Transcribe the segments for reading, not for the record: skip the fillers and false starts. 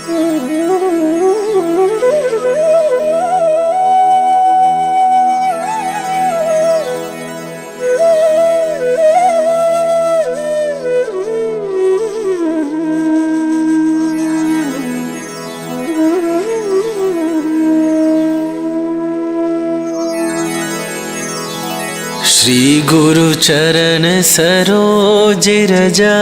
श्री गुरु चरण सरोज रजा,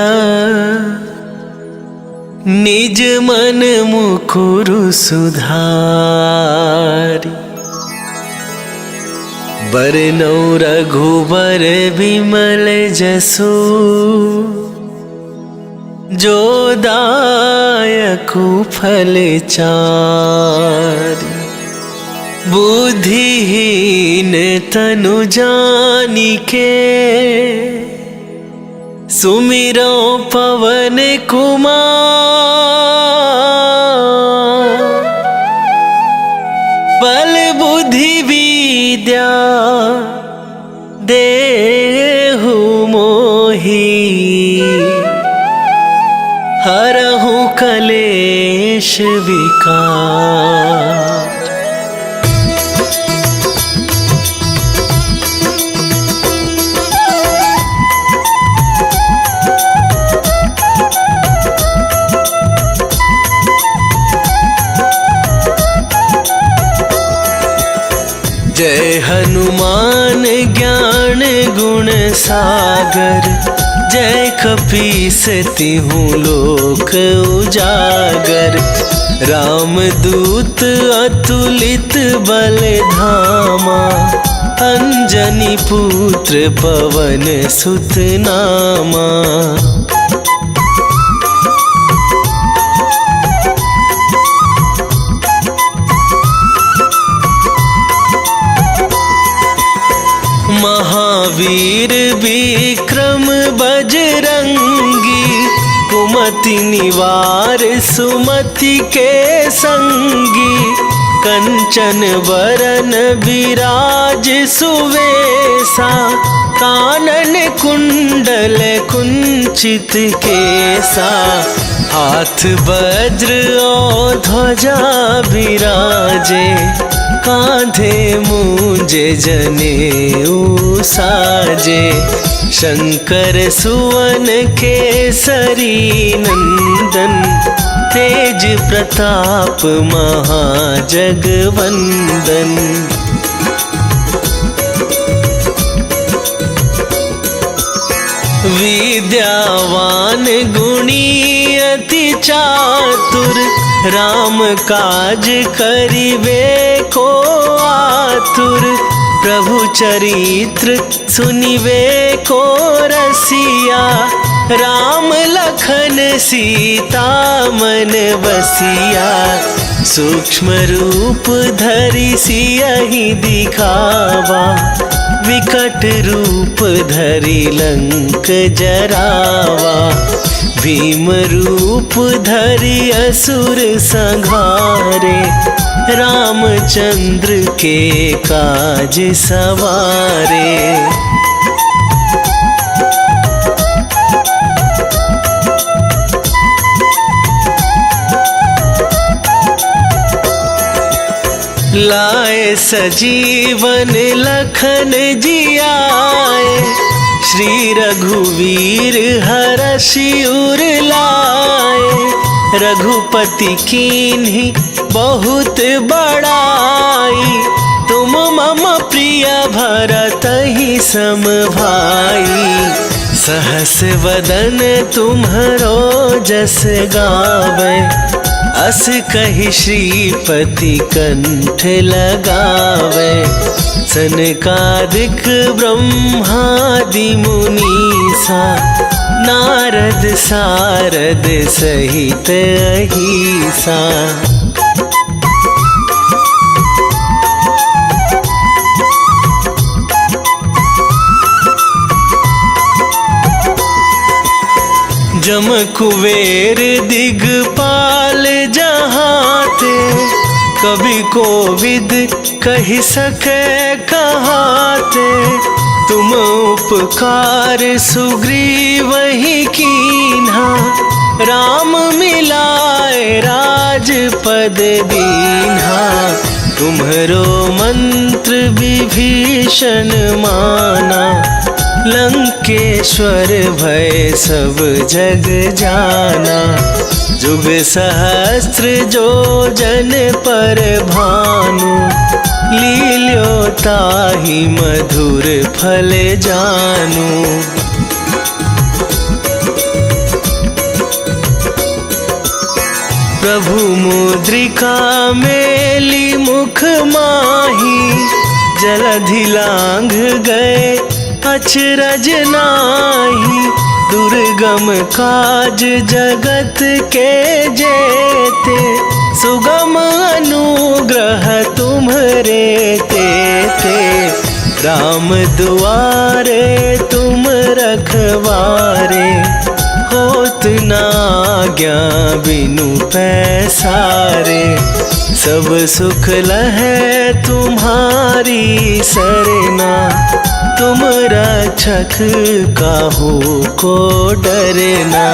निज मन मुकुरु सुधारी। बरनौ रघुबर बिमल जसु, जो दायकु फल चारि। बुद्धिहीन तनु जानिके, सुमिरो पवन कुमार। बल बुद्धि विद्या देहु मोहि, हरहु कलेश विकार। जय हनुमान ज्ञान गुण सागर, जय कपीस तिहु लोक उजागर। रामदूत अतुलित बल धामा, अंजनी पुत्र पवन सुत नामा। महावीर विक्रम बजरंगी, कुमति निवार सुमति के संगी। कंचन बरन विराज सुवेसा, कानन कुंडल कुंचित केसा। हाथ वज्र और ध्वजा विराजे, कांधे मूंज जनेऊ साजे। शंकर सुवन केसरी नंदन, तेज प्रताप महाजगवंदन। विद्यावान गुणी अति चातुर, राम काज करिबे को आतुर। प्रभु चरित्र सुनिबे को रसिया, राम लखन सीता मन बसिया। सूक्ष्म रूप धरि सियहि दिखावा, विकट रूप धरि लंक जरावा। भीम रूप धरि असुर संहारे, रामचंद्र के काज सवारे। लाए सजीवन लखन जियाए, श्री रघुवीर हरषि उर लाए। रघुपति कीन्ही बहुत बड़ाई, तुम मम प्रिय भरतहि सम भाई। सहस वदन तुम्हरो जस गावे, अस कहि श्रीपति कंठ लगावे। सनकादिक ब्रह्मादि मुनीसा, नारद सारद सहित अहिसा। जम कुबेर दिगपाल जहाते, कभी कोविद कहि सके कहाते। तुम उपकार सुग्रीव ही कीन्हा, राम मिलाए राज राज पद दीन्हा, तुम्हरो मंत्र विभीषण माना। लंकेश्वर भय सब जग जाना, जुग सहस्त्र जो जन पर भानु। लील्यो ताहि मधुर फल जानु। प्रभु मुद्रिका मेली मुख माही, जलधि लांघ गए अचरज नाही। दुर्गम काज जगत के जेते, सुगम अनुग्रह तुम्हरे तेते। राम दुआरे तुम रखवारे, होत न आज्ञा बिनु पैसारे। सब सुख लहै तुम्हारी सरना, तुम रक्षक काहू को डरना।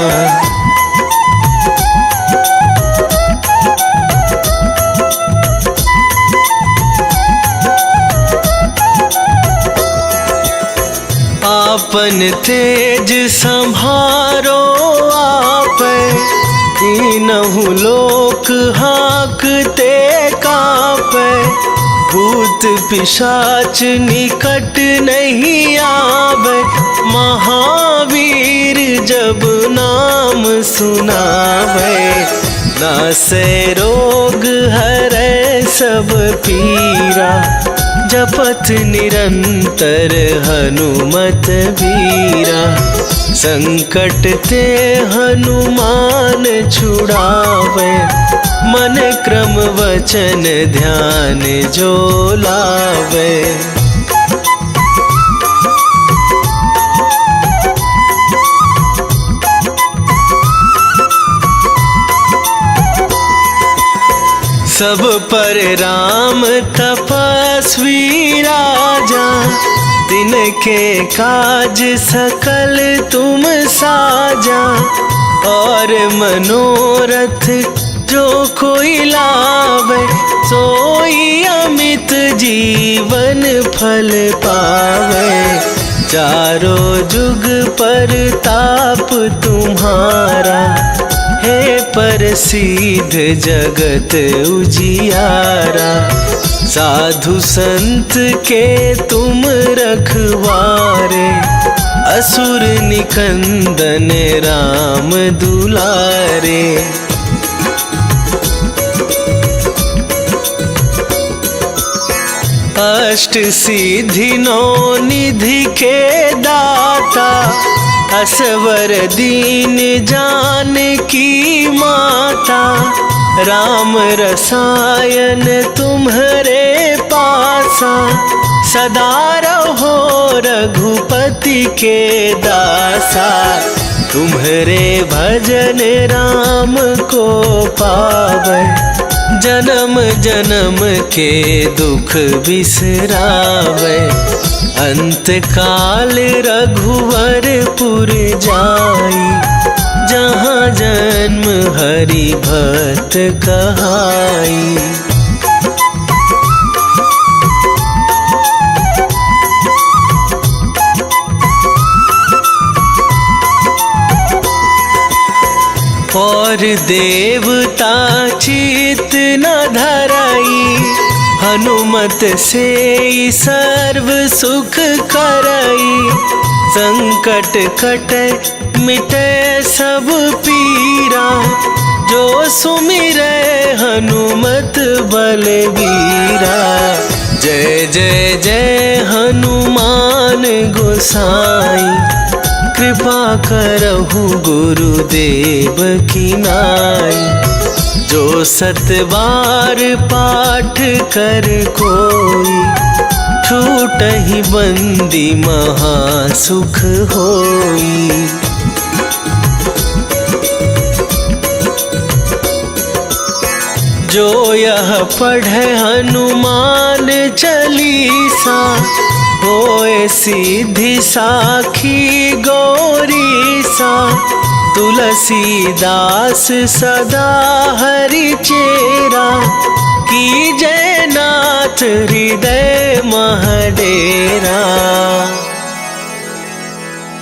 आपन तेज संभारो आपै, तीनहु लोक हाँकते कापै। भूत पिशाच निकट नहीं आवे, महावीर जब नाम सुनावे। नासै रोग हरै सब पीरा, जपत निरंतर हनुमत बीरा। संकट ते हनुमान छुड़ावे, मन क्रम वचन ध्यान जो लावे। सब पर राम तपस्वी राजा, तिनके काज सकल तुम साजा। और मनोरथ जो कोई लावे, सोई अमित जीवन फल पावे। चारों जुग पर ताप तुम्हारा, हे प्रसिद्ध जगत उजियारा। साधु संत के तुम रखवारे, असुर निकंदन राम दुलारे। अष्ट सिद्धि नौ निधि के दाता, असवर दीन जानकी माता। राम रसायन तुम्हरे पासा, सदा रहो रघुपति के दासा। तुम्हरे भजन राम को पावै, जन्म जन्म के दुख बिसरावे। अंत काल रघुवरपुर जाई, जहाँ जन्म हरि भक्त कहाई। और देवता चित न धराई, हनुमत से सर्व सुख करई। संकट कटे मिटे सब पीरा, जो सुमिरै हनुमत बलबीरा। जय जय जय हनुमान गोसाई, कृपा करहु गुरुदेव की नाई। जो सत बार पाठ कर कोई, छूटहि बंदी महा सुख होई। जो यह पढ़े हनुमान चालीसा, होए सीधी साखी गौरीसा। तुलसीदास सदा हरि चेरा, कीजय नाथ हृदय महडेरा,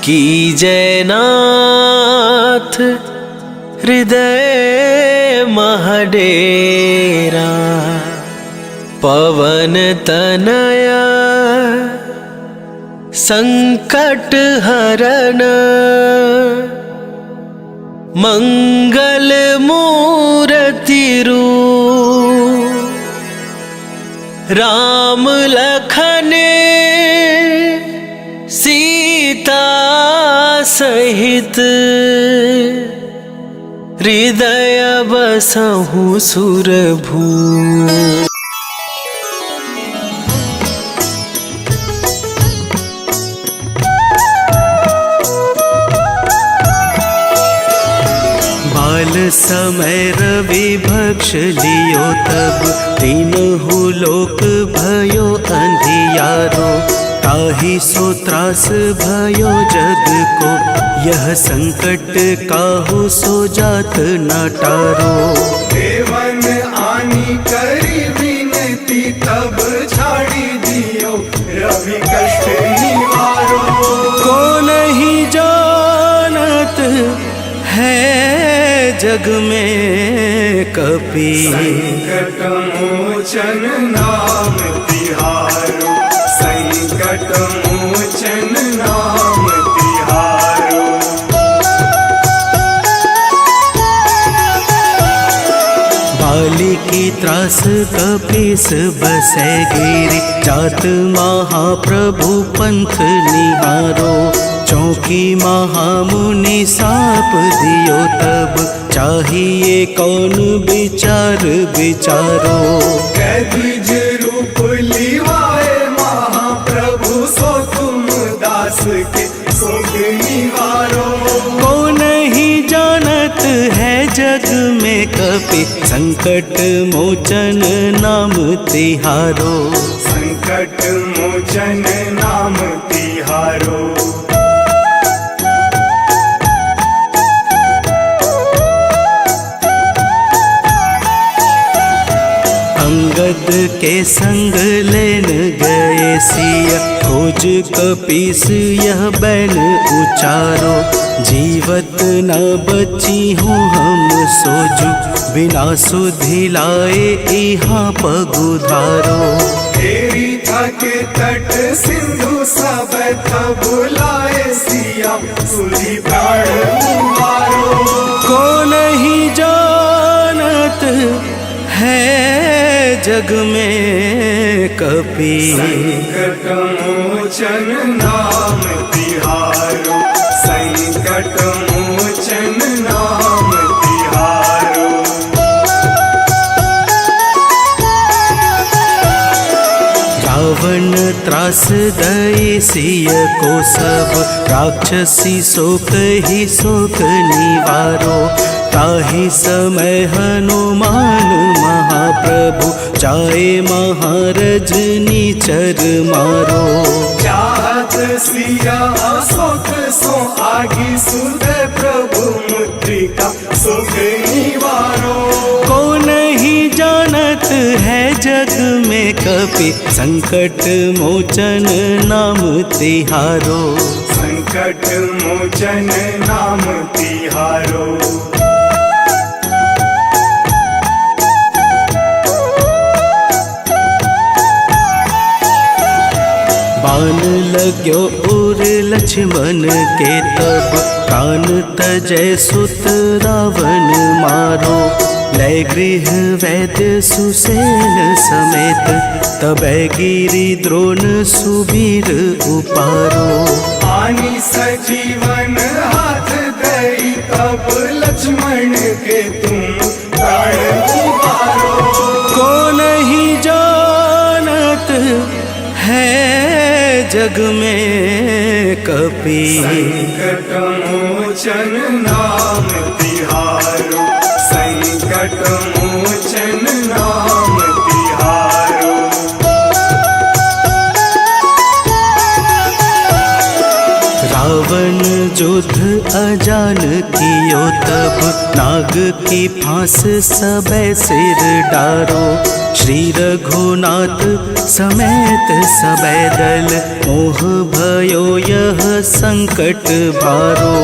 कीजय नाथ हृदय महडेरा। पवन तनया संकट हरण, मंगल मूर्ति रूप, राम लखन सीता सहित, हृदय बसहु सुरभू। बाल समय रवि भक्ष लियो तब, तीनहु लोक भयो अंधियारो, ताहि सो त्रास भयो जग को, यह संकट काहू सो जात न टारो। देवन आनी करी विनती, तब छाड़ी दियो रवि कष्ट निवारो। को नहीं जानत है जग में कपि, संकट मोचन नाम तिहारो, संकट मोचन नाम तिहारो। बाली की त्रास कपीस बसै गिरि, जात महाप्रभु पंथ निहारो, चौकी महामुनि साप दियो तब, चाहिए कौन विचार विचारो। कैदिज रूप लिवाए महाप्रभु, सो तुम दास के शोक निवारो। को नहीं जानत है जग में कपि, संकट मोचन नाम तिहारो, संकट मोचन नाम तिहारो। अंगद के संग लेन गए सिया, खोज कपीस यह बैन उचारो, जीवत न बची हूँ हम सोजू, बिना सुधि लाए यहाँ पगुधारो। तेरी थके तट सिंधु सब तब बुलाए सिया, सुधि प्राण मारो। को नहीं जानत है जग में कपि, संकट मोचन नाम तिहारो, संकट मोचन नाम तिहारो। रावण त्रास दई सिय को सब, राक्षसी शोक ही शोक निवारो, ताहि समय हनुमान महाप्रभु, जाए महारजनी चर मारो। चाहत सिया शोक सो आगी, सुध प्रभु मुद्रिका शोक निवारो। को नहीं जानत है जग में कपि, संकट मोचन नाम तिहारो, संकट मोचन नाम तिहारो। बाण लाग्यो उर लक्ष्मण के तब, प्राण तजय सुत रावण मारो, लय गृह वैद्य सुसेन समेत, तबै गिरि द्रोण सुबीर उपारो। आनी सजीवन हाथ दई, तब लक्ष्मण के तुम प्राण उबारो। को नहीं जानत है जग में कपि, संकट मोचन नाम तिहारो, संकट मोचन नाम तिहारो। रावण युद्ध अजान कियो तब नाग की फांस सबे सिर डारो। श्री रघुनाथ समेत सबे दल मोह भयो यह संकट भारो।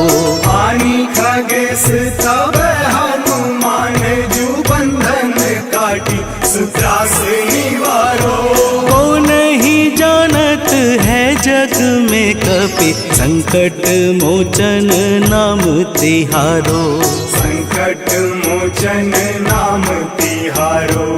आनी खगेश तब हनुमान जू बंधन काटी सुत्रास निवारो। को नहीं जानत है जग में कपि संकट मोचन नाम तिहारो। संकट मोचन नाम तिहारो।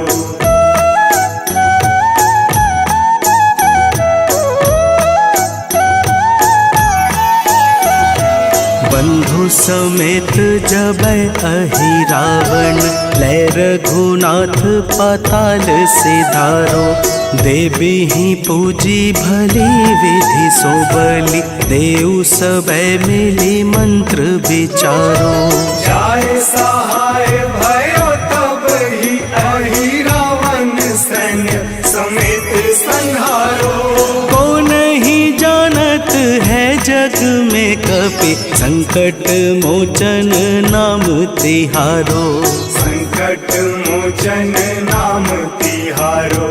बंधु समेत जबै अहि रावण लै रघुनाथ पाताल सिधारो। देवी ही पूजी भली विधि सो बलि देव सबे मिली मंत्र विचारो। जाय सहाय भयो तब ही अहि रावण सैन्य समेत संहारो। को नहीं जानत है जग में कपि संकट मोचन नाम तिहारो। संकट मोचन नाम तिहारो।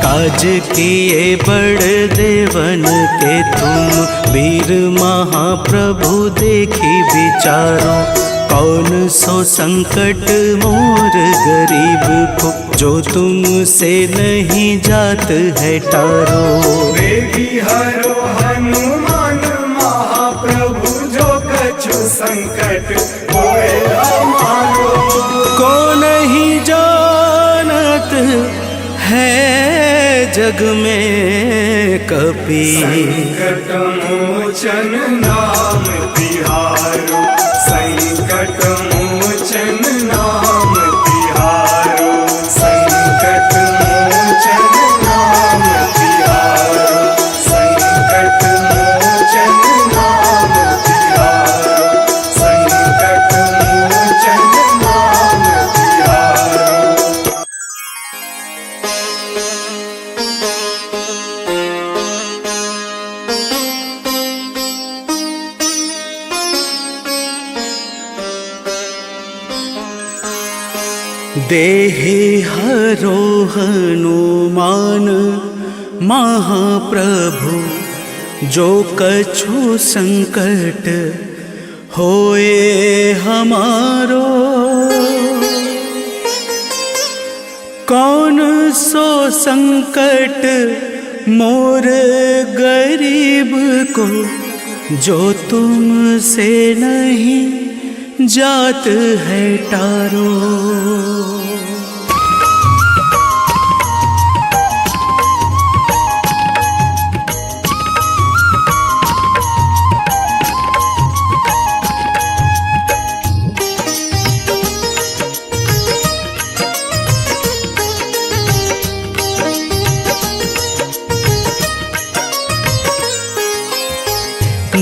काज किए बड़ देवन के तुम वीर महाप्रभु देखी विचारो। कौन सो संकट मोर गरीब को जो तुमसे नहीं जात है टारो। देवी हरो हनुमान महाप्रभु जो कछु संकट होए हमारो। को नहीं जानत है जग में कपि संकट मोचन नाम तिहारो। संकट मोचन नाम तिहारो। संकट मोचन नाम तिहारो। संकट मोचन नाम तिहारो। संकट मोचन नाम तिहारो। देहि हरो हनुमान महाप्रभु जो कछु संकट होए हमारो। कौन सो संकट मोर गरीब को जो तुमसे नहीं जात है टारो।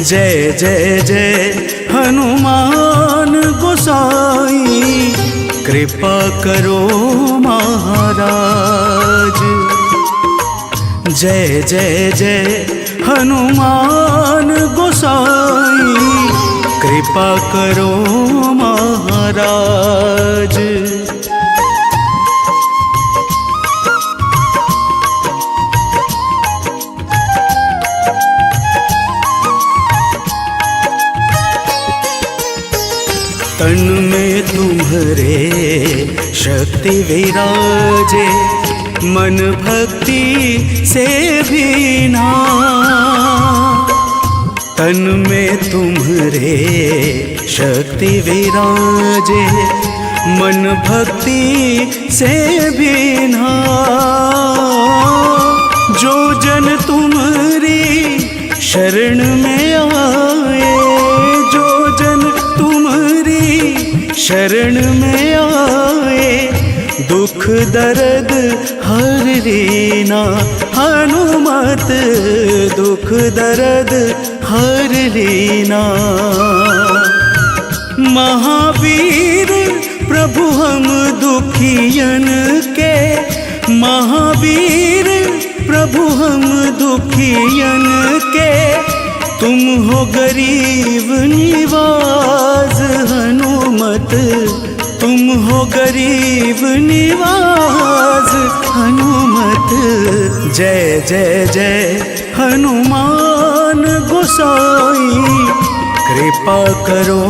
जय जय जय हनुमान गोसाई कृपा करो महाराज। जय जय जय हनुमान गोसाई कृपा करो महाराज। तन में तुम्हारे शक्ति विराजे मन भक्ति से भी ना। तन में तुम्हारे शक्ति विराजे मन भक्ति से भी ना। जो जन तुम्हारी शरण में आए, जो जन तुम्हारी शरण में आए, दुख दर्द हर लेना हनुमत, दुख दर्द हर लेना। महावीर प्रभु हम दुखियन के महावीर प्रभु हम दुखियन के, तुम हो गरीब निवाज हनुमत, तुम हो गरीब निवाज हनुमत। जय जय जय हनुमान गोसाई, कृपा करो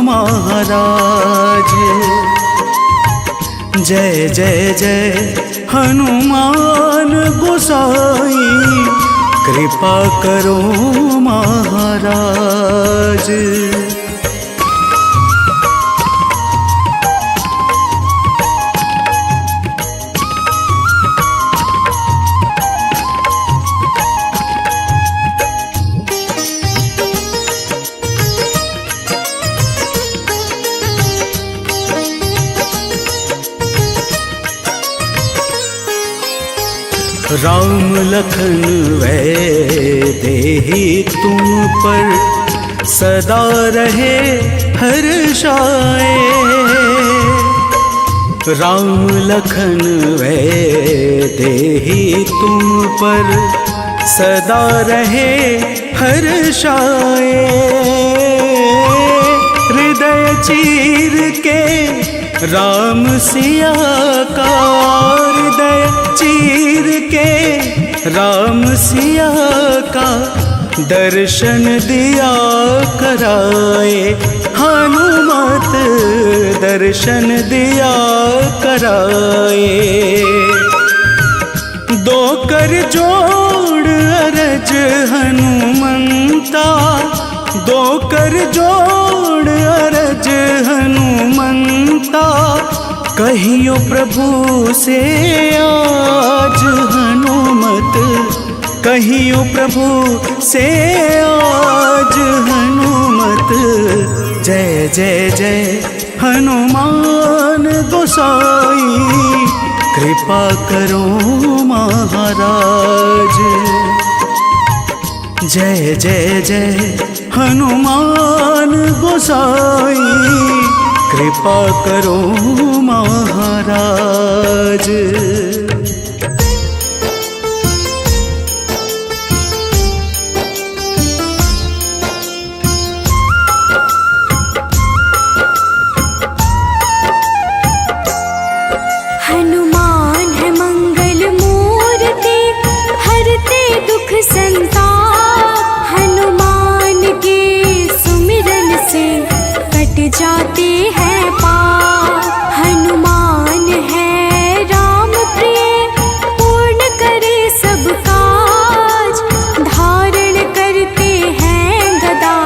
महाराज। जय जय जय हनुमान गोसाई, कृपा करो महाराज। राम लखन वैदेही तुम पर सदा रहे हर्षाए। राम लखन वैदेही तुम पर सदा रहे हर्षाए। हृदय चीर के राम सिया का, हृदय चीर के राम सिया का दर्शन दिया कराए। हनुमत दर्शन दिया कराए। दो कर जोड़ अरज हनुमंता, दो कर जोड़ अरज हनुमंता। कहियो प्रभु से आज हनुमत, कहियो प्रभु से आज हनुमत। जय जय जय हनुमान गोसाई, कृपा करो महाराज। जय जय जय हनुमान गोसाई, कृपा करो महाराज। हनुमान है मंगल मूर्ति, हरते दुख संताप। हनुमान के सुमिरन से कट जाते हैं पाप। हनुमान है राम प्रिय, पूर्ण करे सब काज। धारण करते हैं गदा,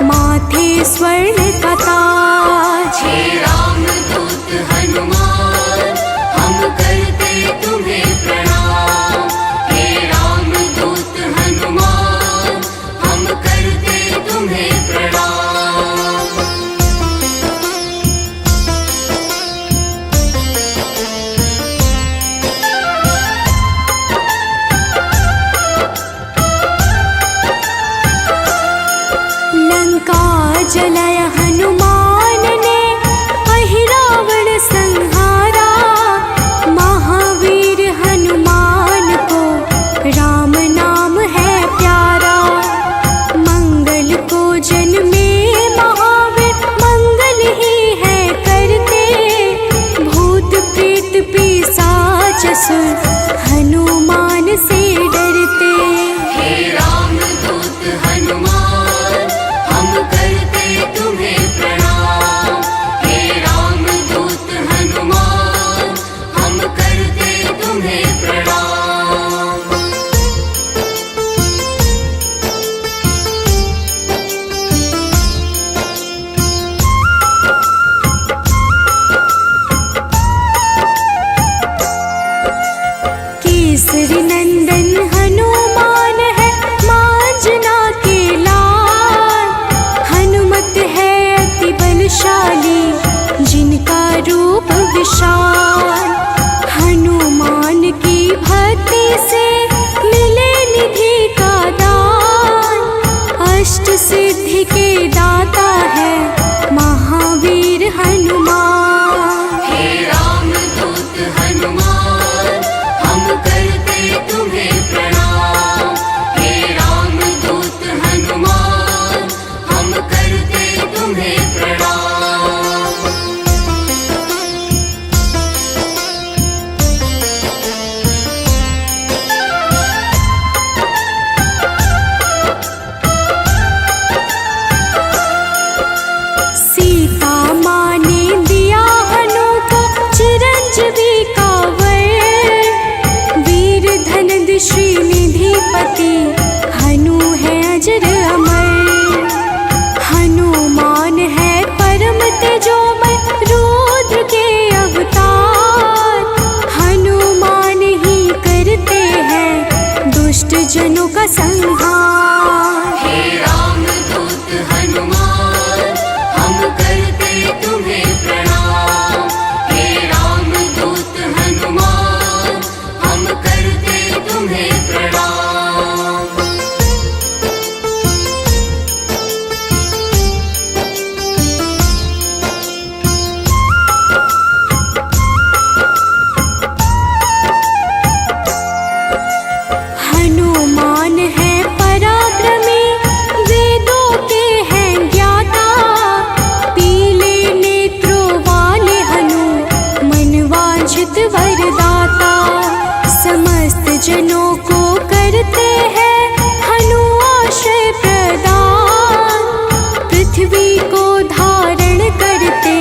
माथे स्वर्ण का ताज। हे रामदूत हनुमान, हम करते तुम्हें प्रणाम। हे रामदूत हनुमान, हम करते तुम्हें प्रणाम। लंका जलाया हनुमान ने, अहिरावण संहारा। महावीर हनुमान को राम नाम है प्यारा। मंगल को जन्मे महावीर, मंगल ही है करते। भूत प्रेत पिशाच असुर, हनुमान से डरते। हे रामदूत हनुमान, हम करते समान। हे रामदूत हनुमान हम करते तुम्हें प्रणाम। हे रामदूत हनुमान हम करते तुम्हें प्रणाम। हनुमान है पराक्रमी, वेदों के हैं ज्ञाता। पीले नेत्रों वाले हनु, मनवांछित वरदाता। समस्त जनों को करते हैं हनु आश्रय प्रदान। पृथ्वी को धारण करते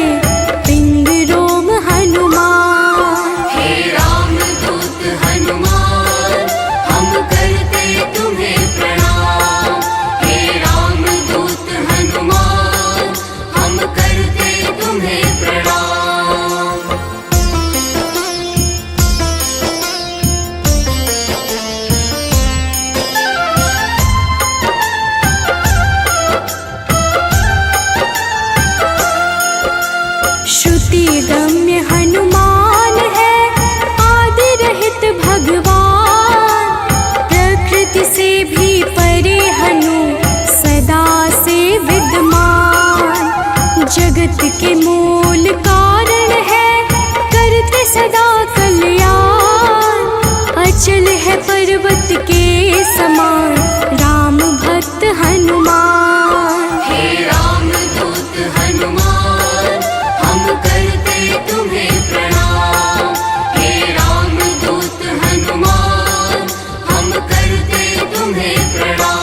पिंड रोम हनुमान। हे रामदूत हनुमान हम करते तुम्हें प्रणाम। हे रामदूत हनुमान हम करते तुम्हें प्रणाम। श्रुति गम्य हनुमान है, आदि रहित भगवान। प्रकृति से भी परे हनु, सदा से विद्यमान। जगत के मूल कारण है, करते सदा कल्याण। अचल है पर्वत के समान, राम भक्त हनुमान। हे रामदूत हनुमान हम करते तुम्हें प्रणाम। हे रामदूत हनुमान हम करते तुम्हें प्रणाम।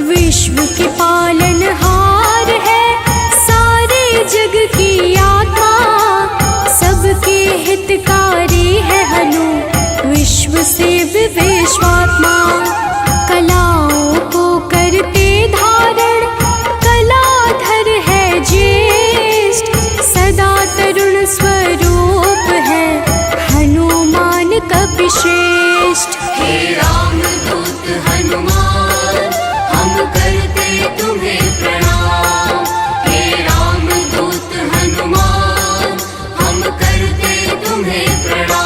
विश्व के पालनहार है, सारे जग की आत्मा। सबके हितकारी है हनु, विश्व से विश्वात्मा। कलाओं को करते धारण, कलाधर है ज्येष्ठ। सदा तरुण स्वरूप है, हनुमान कपिश्रेष्ठ। हे रामदूत हनुमान हम करते तुम्हें प्रणाम। हे रामदूत हनुमान हम करते तुम्हें प्रणाम।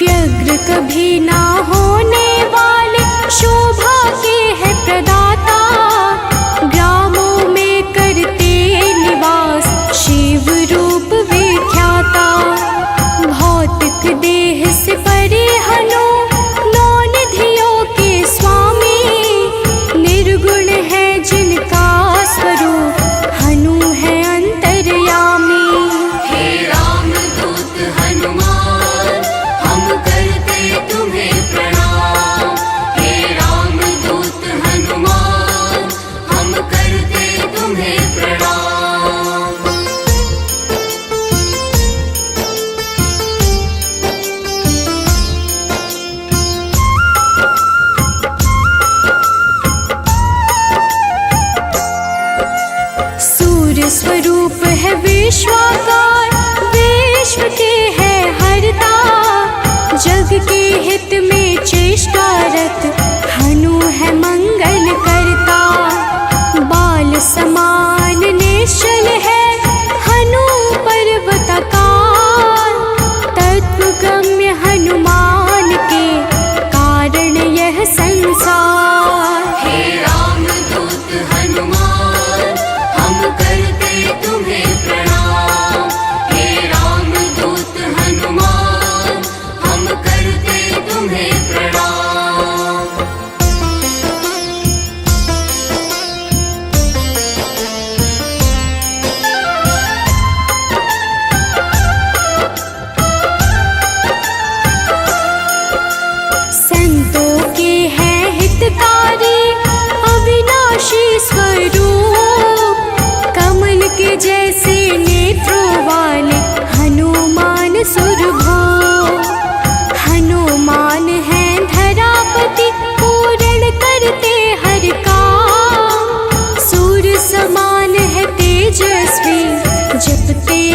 व्यग्र कभी ना होने वाले, शोभा के है प्रदाता। ग्रामों में करते निवास, शिव रूप विख्याता। भौतिक देह से परे हनु, नौ निधियों के स्वामी। निर्गुण है जिनका स्वरूप, हनु है अंतर्यामी। हे रामदूत हनुमान हम करते तुम्हें प्रणाम। हे रामदूत हनुमान हम करते तुम्हें प्रणाम। सूर्य स्वरूप है विश्वाकार, विश्व के है हरता। जग के हित में चेष्टारत, हनु है मंगल करता। बाल समान निश्चल है, हनु पर्वताकार। तत्वगम्य हनुमान के, कारण यह संसार। हे रामदूत हनुमान हम करते तुम्हें प्रणाम। हे रामदूत हनुमान हम करते तुम्हें प्रणाम।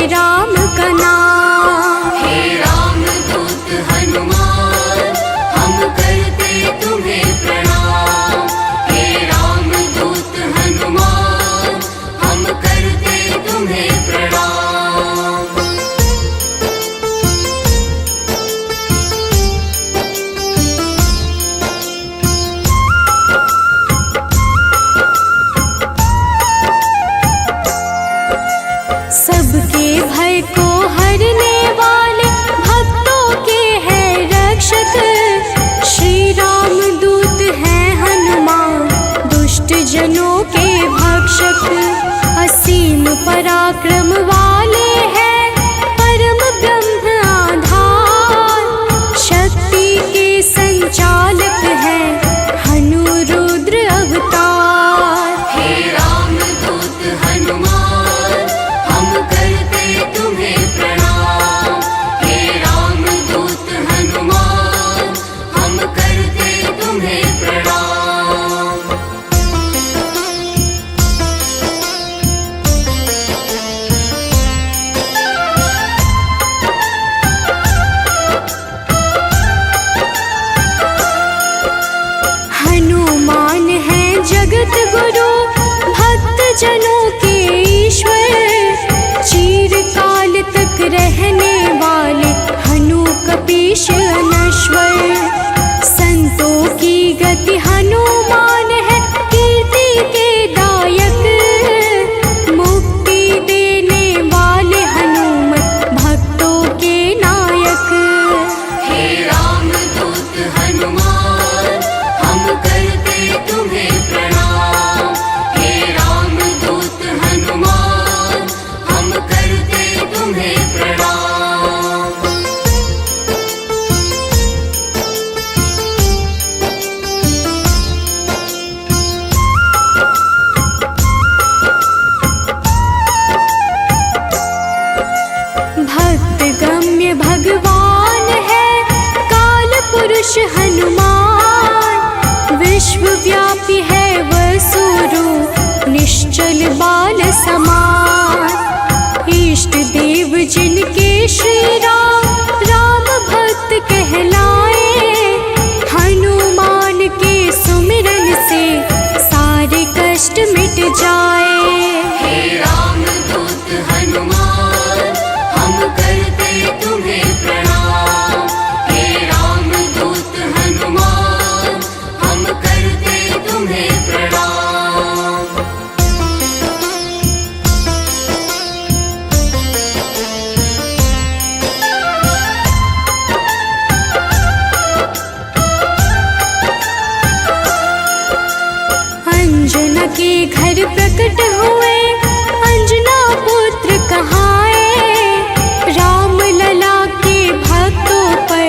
राम का नाम। हे राम दूत हनुमान हम करते तुम्हें प्रणाम। हे राम दूत हनुमान हम करते तुम्हें प्रणाम। सबके भय को हरने वाले भक्तों के हैं रक्षक। श्री राम दूत हैं हनुमान दुष्ट जनों के भक्षक। असीम पराक्रम वाले हैं परम ब्रह्म आधार। शक्ति के संचालक हैं हनु रुद्र अवतार। हे राम दूत हनुमान हम करते तुम्हें प्रणाम। हे राम दूत हनुमान हम करते तुम्हें प्रणाम। हनुमान है जगत गुरु भक्त जनों के ईश्वर। चिरकाल तक रहने वाले हनु कपीश अनश्वर। संतों की गति हनुमान है कीर्ति के दायक। मुक्ति देने वाले हनुमत भक्तों के नायक। हे राम दूत हनुमान हम करते तुम्हें प्रणाम। हे राम दूत हनुमान हम करते तुम्हें प्रणाम। भक्त गम्य भगवान है काल पुरुष हनुमान। विश्वव्यापी है वसुरूप निश्चल बाल समान। इष्ट देव जिनके श्री राम राम भक्त कहलाए। हनुमान के सुमिरन से सारे कष्ट मिट जाए। हे राम दूत हनुमान हम करते तुम्हें प्रणाम। हे राम दूत हनुमान हम करते तुम्हें प्रणाम। अंजना के घर प्रकट हुए अंजना पुत्र कहाए। राम लला के भक्तों पर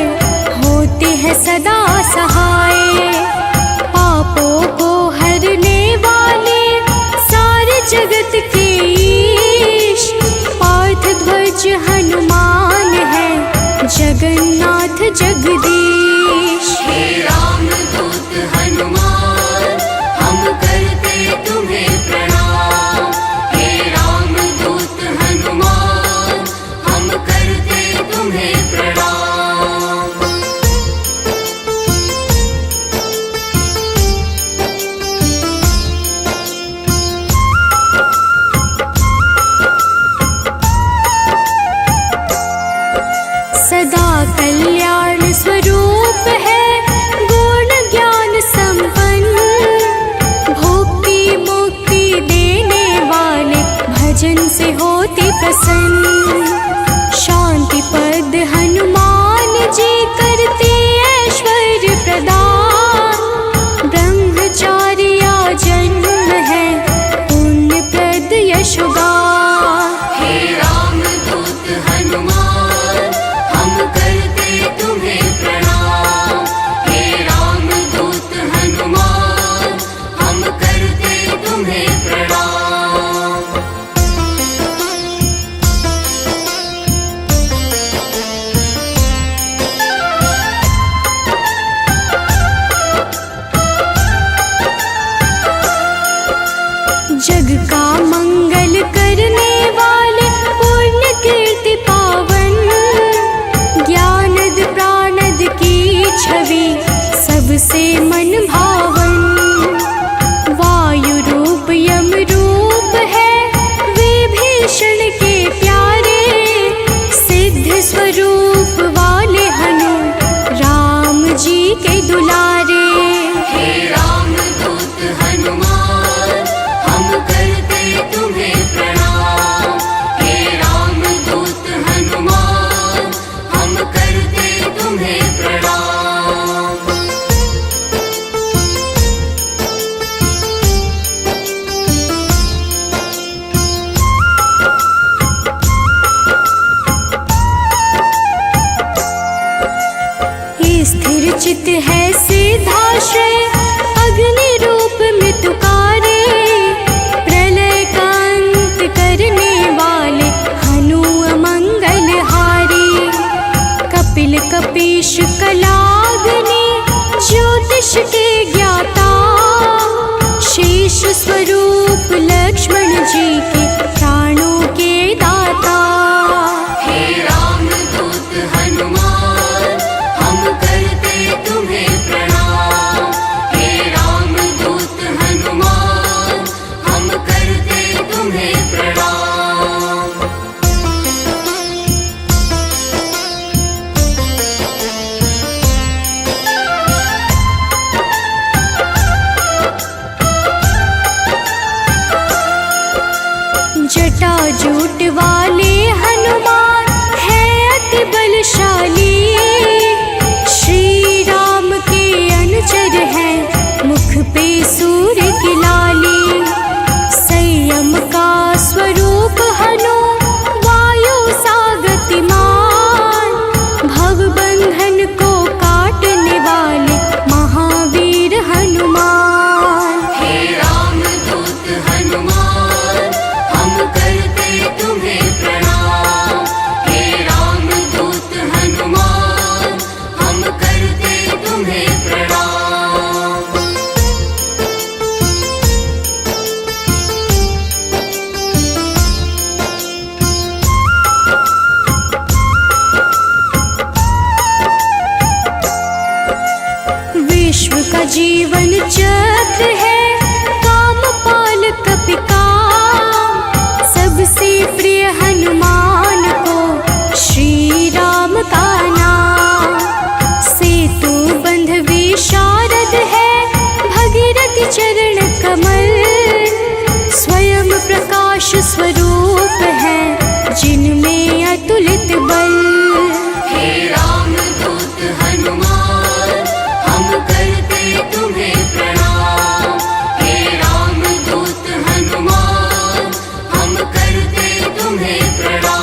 होते हैं सदा सहाय। पापों को हरने वाले सारे जगत के ईश। पार्थ ध्वज हनुमान है जगन्नाथ जगदीश। हे राम दूत हनुमान हम करते तुम्हें प्रणाम। हे राम दूत हनुमान हम करते तुम्हें प्रणाम। सदा कल्याण स्वरूप है गुण ज्ञान संपन्न। भुक्ति मुक्ति देने वाले भजन से होते प्रसन्न। शांति पद हनुमान जी करते ऐश्वर्य प्रदान। ब्रह्मचार्य जन्म है पुण्य प्रद यशोगान। हे राम दूत हनुमान हम करते तुम्हें प्रणाम। हे राम दूत हनुमान हम करते तुम्हें प्रणाम। जग का मंगल करने वाले पुण्य के सबसे मन भावन। वायु रूप यम रूप है विभीषण के प्यारे, सिद्ध स्वरूप वाले हनु राम जी के दुलारे। हे राम दूत हनुमान हम करते तुम्हें प्रणाम। हे राम दूत हनुमान हम करते तुम्हें प्रणाम। स्थिर चित है सिद्धाश्रय, अग्नि रूप में तुकारे। प्रलय का अंत करने वाले हनु अमंगल हारी। कपिल कपीश कलाग्नि ज्योतिष के ज्ञाता, शेष स्वरूप लक्ष्मण जी के प्राणों के दाता। हे राम दूत हनुमान हम करते तुम्हें प्रणाम। हे राम दूत हनुमान हम करते तुम्हें प्रणाम। जटाजूट वाले हनुमान है अति बलशाली। श्री राम के अनुचर हैं मुख पे सूर्य की लाली। संयम का स्वरूप हनु वायु सा गतिमान, भवबंधन को काटने वाले महावीर हनुमान। हे राम दूत हनुमान हम करते तुम्हें प्रणाम। हे राम दूत हनुमान हम करते तुम्हें प्रणाम। विश्व का जीवन चक्र है कामपाल कपिकाम। सबसे प्रिय हनुमान को श्री राम का नाम। सेतु बंध विशारद है भगीरथ चरण कमल। स्वयं प्रकाश स्वरूप है जिनमें अतुलित बल। हे राम दूत हनुमान हम करते तुम्हें प्रणाम। हे राम दूत हनुमान हम करते तुम्हें प्रणाम।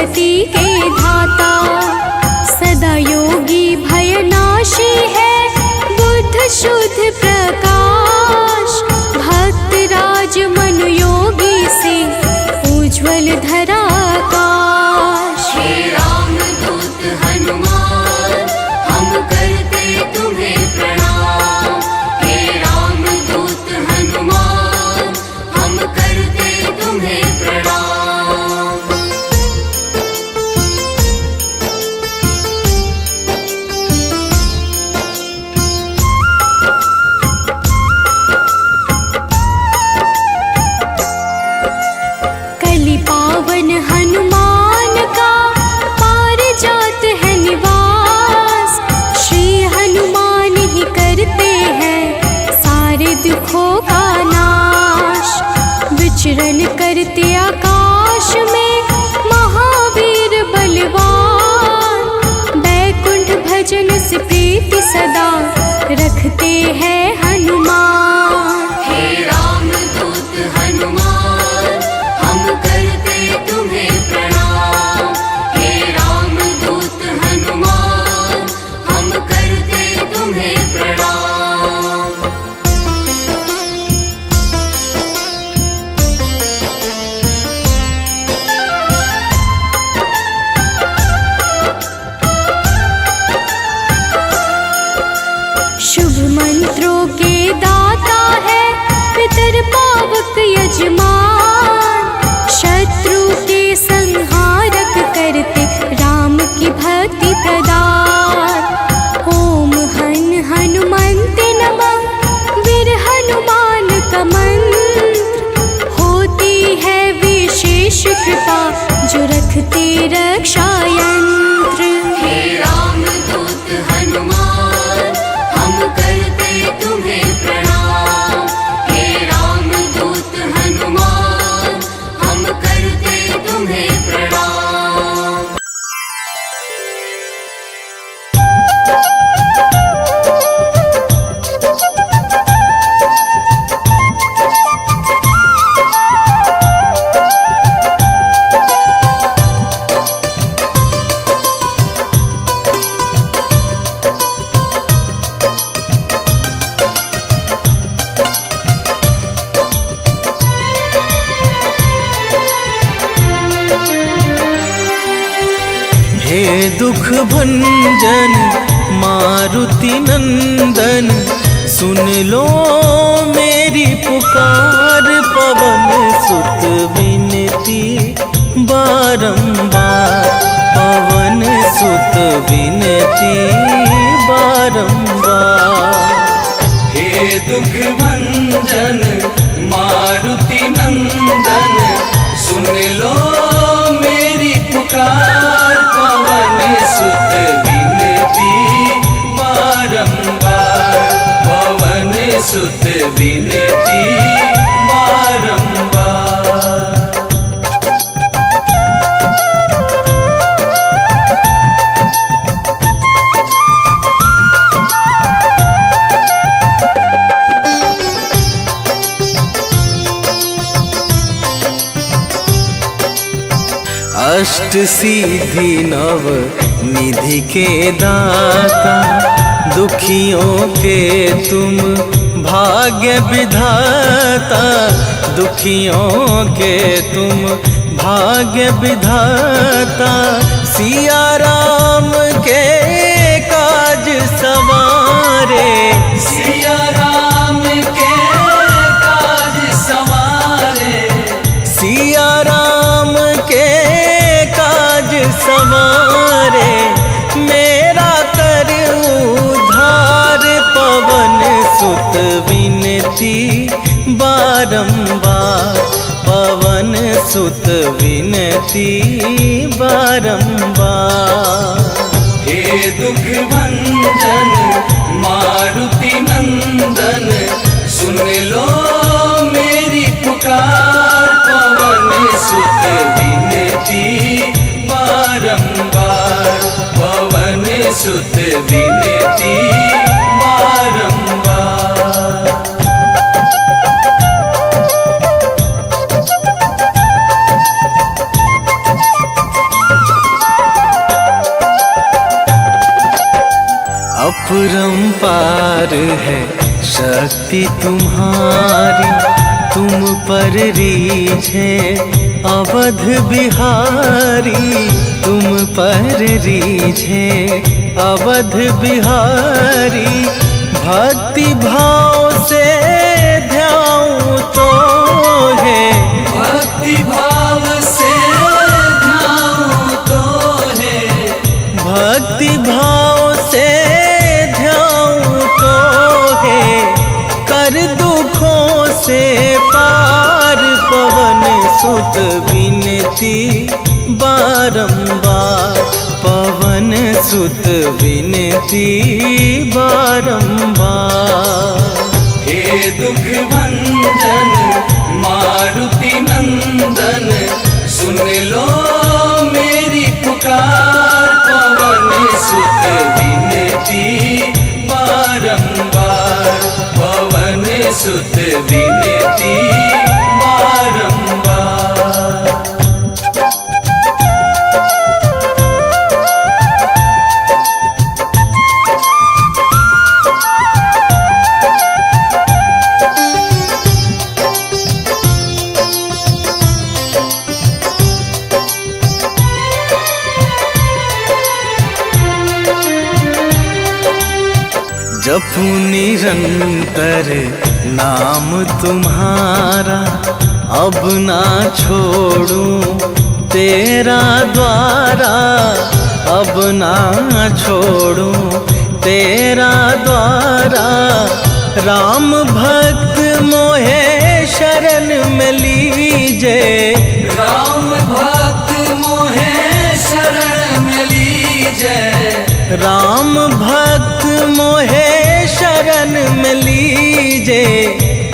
सृष्टि के धाता। सदा योगी भयनाशी है बुद्ध शुद्ध प्रकाश। भक्त राज मन योगी से उज्ज्वल धरा आकाश। हे रामदूत हनुमान हम करते तुम्हें प्रणाम। हे रामदूत हनुमान हम करते तुम्हें प्रणाम। कलि पावन हनुमान का पारिजात है निवास। श्री हनुमान ही करते हैं सारे दुखों का नाश। विचरण करते आकाश में महावीर बलवान। बैकुंठ भजन से प्रीति सदा रखते हैं हनुमान। हे रामदूत हनुमान हम करते तुम्हें प्रणाम। हे रामदूत हनुमान हम करते तुम्हें प्रणाम। शुभ मंत्रों के दाता है पितर पावक यजमान। शत्रु के संहारक करते राम की भक्ति प्रदान। ओम हन हनुमन्ते नमः वीर हनुमान का मंत्र। होती है विशेष कृपा जो रखते रक्षा यंत्र। हे रामदूत हनुमान हम करते तुम्हें प्रणाम। हे रामदूत हनुमान हम करते तुम्हें प्रणाम। हे दुख भंजन मारुति नंदन, सुन लो मेरी पुकार। पवन सुत विनती बारंबार, पवन सुत विनती बारंबार। हे दुख भंजन मारुति नंदन, सुन लो मेरी पुकार। पवन सुत विनती बारंबार, पवन सुत विनती बारंबार। अष्ट सिद्धि नव निधि के दाता, दुखियों के तुम भाग्य विधाता। दुखियों के तुम भाग्य विधाता, सिया राम के काज सवारे। सिया राम के काज सवारे, सिया राम के काज सवारे। मेरा कर उद्धार, पवन सुत विनती बारंबार, पवन सुत विनती बारंबार। हे दुख भंजन मारुति नंदन, सुन लो मेरी पुकार। पवन सुत विनती बारंबार, पवन सुत विनती बारंबार। अपरंपार है शक्ति तुम्हारी, तुम पर रीझे अवध बिहारी, तुम पर रीझे अवध बिहारी। भक्ति भाव से ध्याऊं तो है, भक्ति भाव से ध्याऊं तो है, भक्ति भाव से ध्याऊं तो है। कर दुखों से पार पवन सुत विनती बारंबार, पवन सुत विनती बारंबार। हे दुख भंजन मारुति नंदन, सुन लो मेरी पुकार, पवन सुत विनती बारंबार, पवन सुत विनती बारंबार। जपू निरंतर नाम तुम्हारा, अब ना छोड़ूं तेरा द्वारा, अब ना छोड़ूं तेरा द्वारा। राम भक्त मोहे शरण में लीजे, राम भक्त मोहे शरण में लीजे, राम भक्त मोहे शरण में लीजे।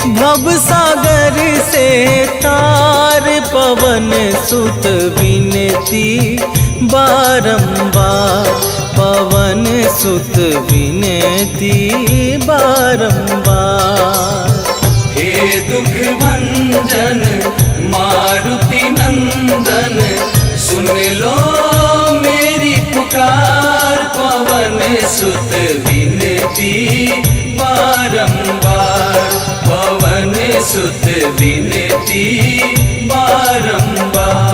भव सागर से तार पवन सुत विनती बारंबार, पवन सुत विनती बारंबार। हे दुख भंजन मारुति नंदन, सुन लो मेरी पुकार, पवन सुत विनती बारंबार, पवन सुत विनती बारंबार।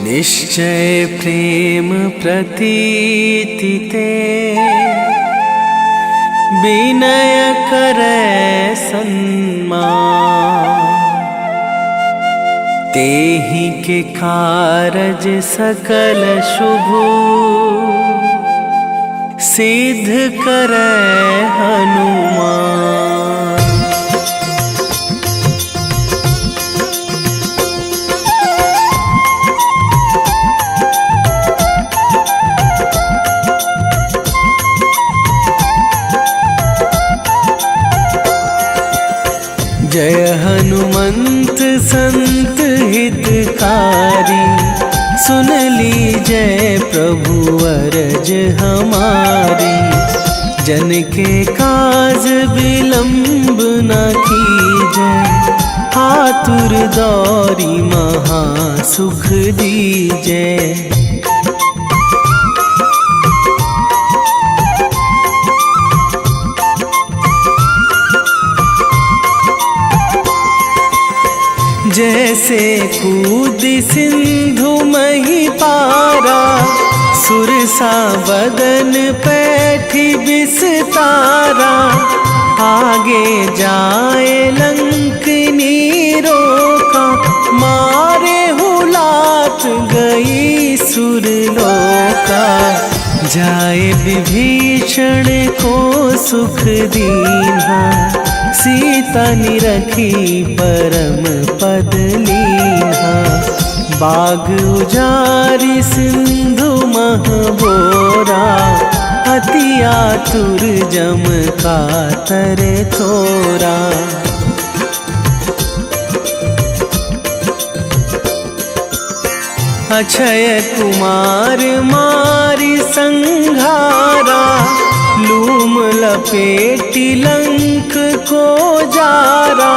निश्चय प्रेम प्रतीति ते, विनय करे सन्मान। तेहि के कारज सकल शुभ, सिद्ध करे हनुमान। जय हनुमंत संत हितकारी, सुन लीजय प्रभु अरज हमारी। जन के काज विलंब न कीजय, आतुर दौरी महा सुख दीजय। जैसे कूद सिंधु मही पारा, सुरसा बदन पैठी बिस्तारा। आगे जाए लंकनी रोका, मारे हुलात गई सुरलोका। जाए विभीषण को सुख दीन्हा, सीता निरखी परम पद लीन्हा। बाग उजारि सिंधु महबोरा, अति आतुर जम कातर थोरा। अक्षय कुमार मारि संघारा, लूम लपेटी लंक को जारा।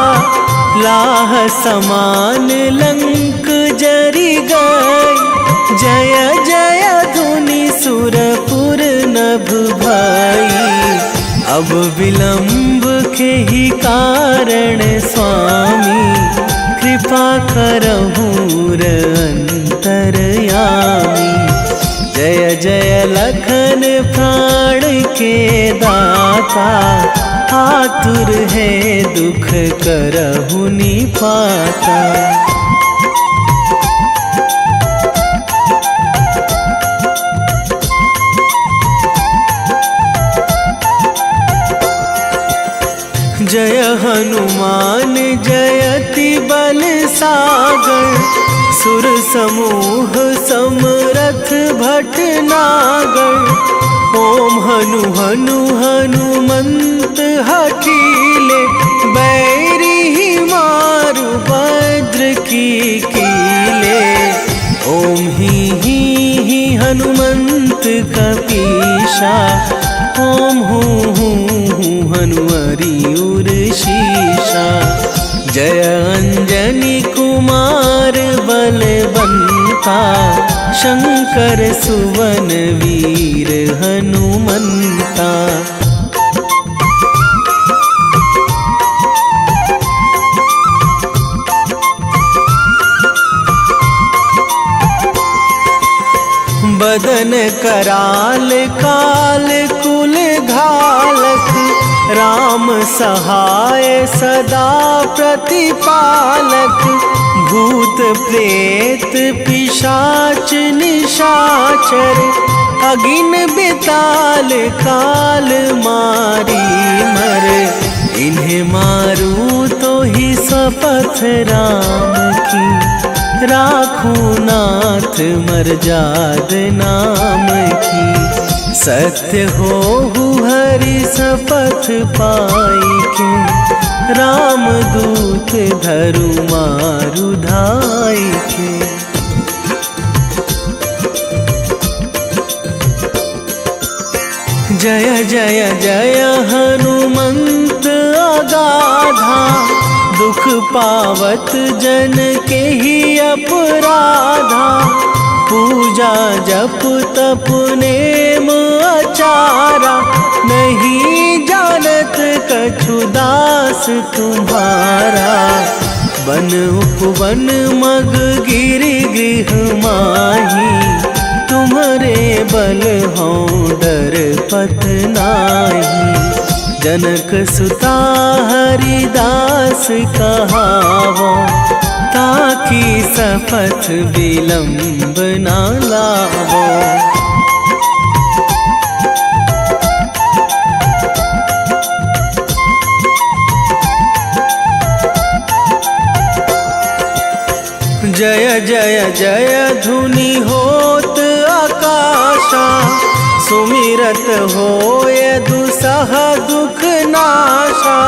लाह समान लंक जरि गई, जय जय धुनि सुरपुर नभ भई। अब विलंब के ही कारण स्वामी कृपा करहूँ अंतरयामी। जय जय लखन प्राण के दाता, आतुर है दुख करहु निपाता। जय हनुमान जयति बल सागर, सुर समूह समरथ भटनागर। ओम हनु हनु हनुमंत हठीले, बैरी मारु भद्र की कीले। ओम ही हनुमंत कपीशा, ओम हूँ हनुमरि उर शीशा। जय अंजनी कुमार बलवंता, शंकर सुवन वीर हनुमंता। बदन कराल काल कुल घालक, राम सहाय सदा प्रतिपालक। भूत प्रेत पिशाच निशाचर, अगिन बिताल काल मारी मर। इन्हें मारू तो ही शपथ राम की, राखूं नाथ मर्याद नाम की। सत्य हो हरि शपथ पाई के, राम दूत धरु मारु धाई के। जय जय जय हनुमंत अगाधा, दुख पावत जन के ही अपराधा। पूजा जप तप नेम आचारा, नहीं जानत कछु दास तुम्हारा। बन उपवन मग गिर गृह माही, तुम्हारे बल हों डर पत नाही। जनक सुता हरिदास कहावो, ताकि शपथ विलंब ना लावो। जय जय जय धुनि होत आकाशा, सुमिरत होय दुसह दुख नाशा।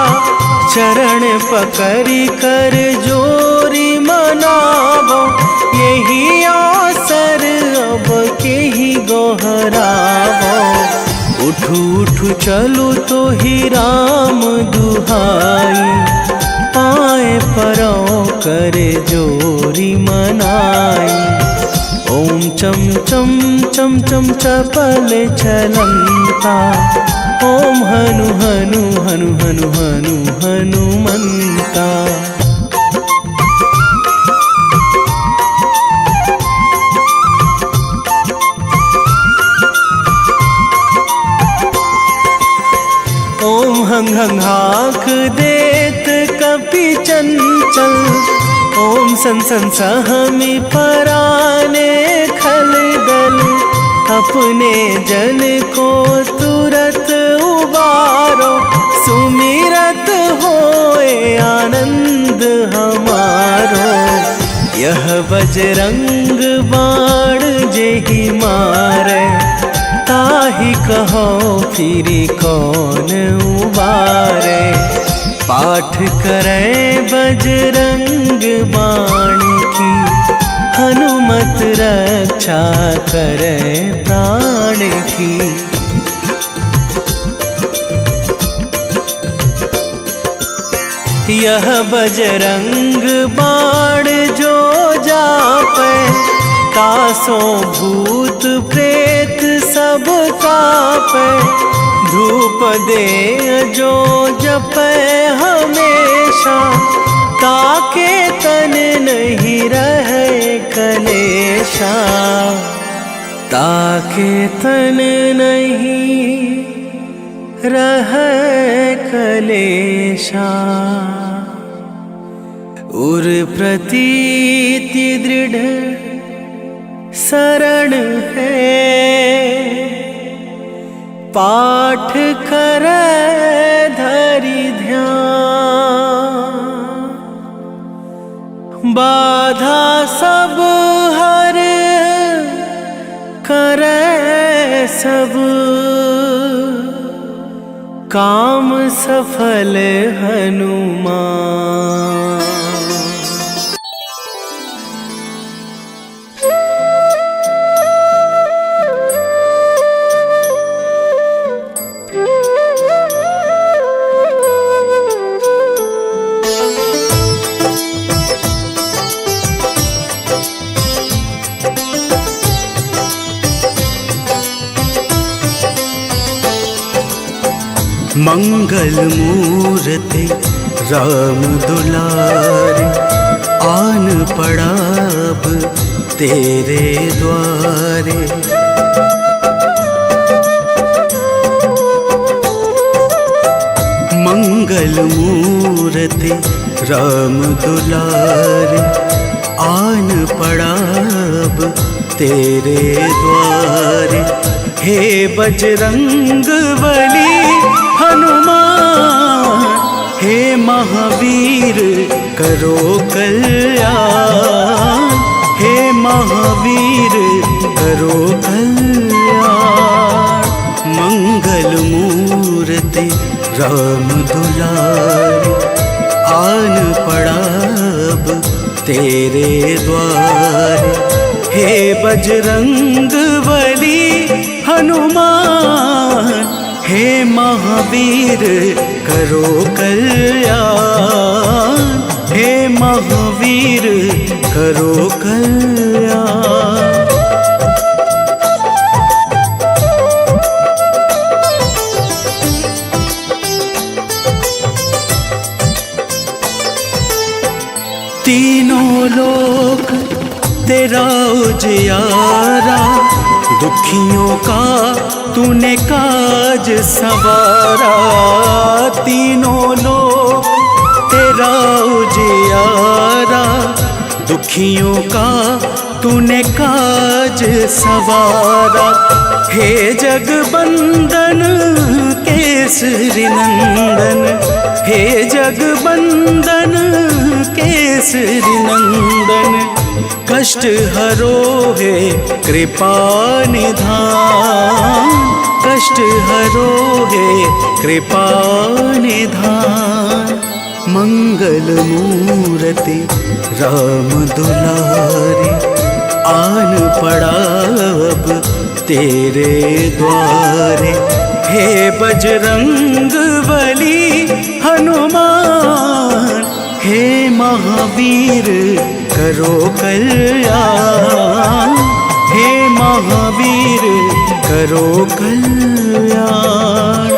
चरण पकड़ी कर जोरी मनावो, यही अवसर अब के ही गोहरावो। उठू उठू चलू तो ही राम दुहाई, पाए परो करे जोरी मनाई। ओम चम चम चम चम चपल चलंता, ओम हनु हनु हनु हनु हनु हनुमंता। ओम हंग हंग हाक देत कपि चंचल, ओम सन सन सहमी पराने खल दल। अपने जन को तुरत उबारो, सुमिरत होए आनंद हमारो। यह बजरंग बाण जेहि मारे, ताहि कहो फिरी कौन उबारे। पाठ करें बजरंग बाण की, हनुमत रक्षा करें प्राण की। यह बजरंग बाण जो जापै, तासों भूत प्रेत सब सब कापे, धूप दे जो जपे हमेशा, ताके तन नहीं रहे कलेशा, ताके तन नहीं रहे कलेशा। उर प्रतीति दृढ़ शरण है, पाठ करे धरि ध्यान, बाधा सब हर करे सब, काम सफल हनुमान। मंगल मूर्ति राम दुलारे, आन पड़ा अब तेरे द्वारे। मंगल मूर्ति राम दुलारे, आन पड़ा अब तेरे द्वारे। हे बजरंग बली हनुमान, हे महावीर करो कल्याण, हे महावीर करो कल्याण। मंगल मूर्ति राम दुलारे, आन पड़ा अब तेरे द्वारे। हे बजरंग बली हनुमान, हे महावीर करो कल्याण, हे महावीर करो कल्याण। तीनों लोक तेरा उजियारा, दुखियों का तूने काज संवारा। तीनों लोक तेरा उजियारा, दुखियों का तूने काज संवारा। हे जगबंदन केसरी नंदन, हे जगबंदन केसरी नंदन। कष्ट हरो है कृपा निधान, कष्ट हरो है कृपा निधान। मंगल मूर्ति राम दुलारे, आन पड़ा अब तेरे द्वारे। हे बजरंग बली हनुमान, हे महावीर करो कल्याण, हे महावीर करो कल्याण।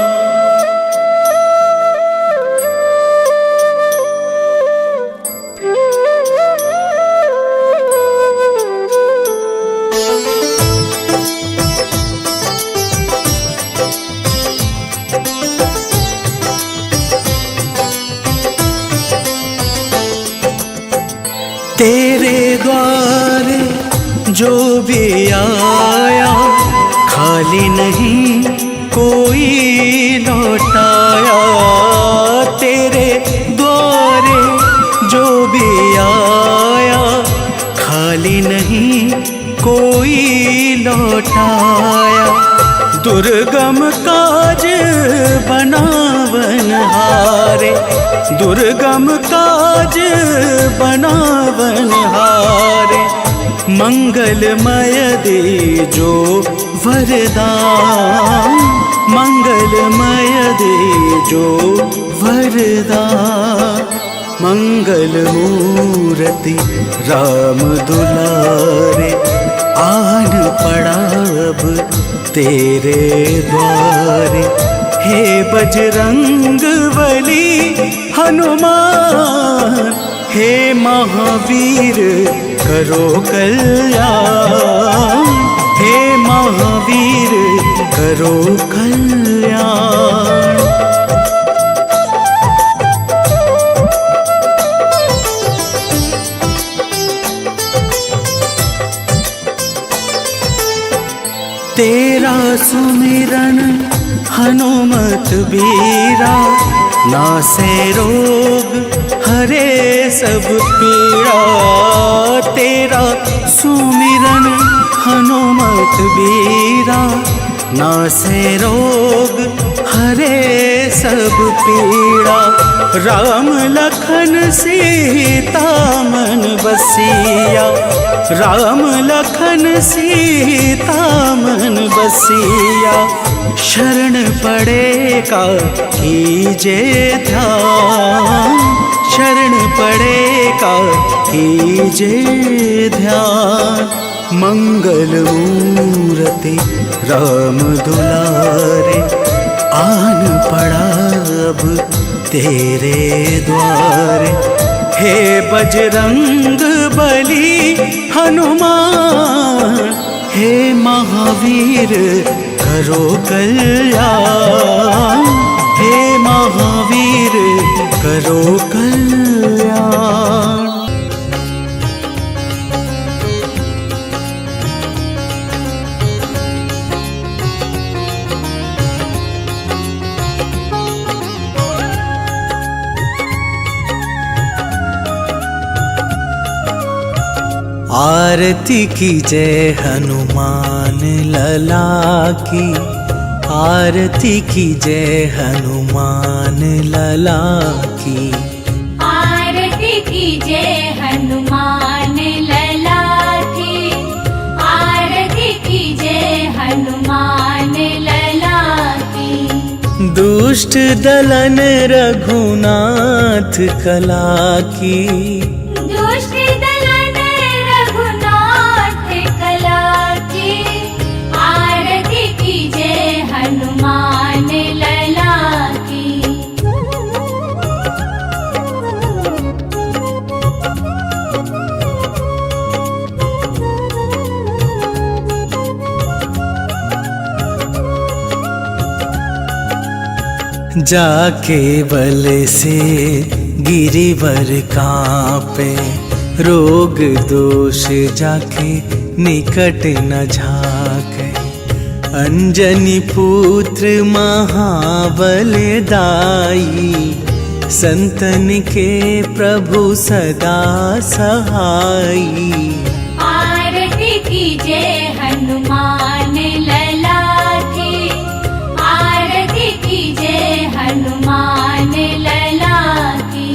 तेरे द्वारे जो भी आया, खाली नहीं कोई लौटाया। तेरे द्वारे जो भी आया, खाली नहीं कोई लौटाया। दुर्गम काज बनावन हारे, दुर्गम काज बनावन हारे। मंगलमय दे जो वरदान, मंगलमय दे जो वरदान। मंगल मूर्ति राम दुलारे, आन पड़ा अब तेरे द्वारे। हे बजरंग बली हनुमान, हे महावीर करो कल्याण, हे महावीर करो कल्याण। तेरा सुमिरन हनुमत बीरा, नासे रोग हरे सब पीड़ा। तेरा सुमिरन हनुमत बीरा, नासे रोग हरे सब पीड़ा। राम लखन सीता मन बसिया, राम लखन सीता मन बसिया। शरण पड़ेगा कीजे ध्यान, शरण पड़ेगा कीजे ध्यान। मंगल मूर्ति राम दुलारे, आन पड़ा अब तेरे द्वारे। हे बजरंग बली हनुमान, हे महावीर करो कल्याण, हे महावीर करो कल्याण। आरती की जय हनुमान लला की, आरती की जय हनुमान लला की। आरती की जय हनुमान लला की, आरती की जय हनुमान लला की। दुष्ट दलन रघुनाथ कला की, दुष्ट दलन रघुनाथ कला की। आरती की जय हनुमान लला की। जाके बल से गिरिवर कांपे, रोग दोष जाके निकट न झाके। अंजनी पुत्र महाबलदाई, संतन के प्रभु सदा सहाई। आरती की जय हनुमान लला की, आरती की जय हनुमान लला की।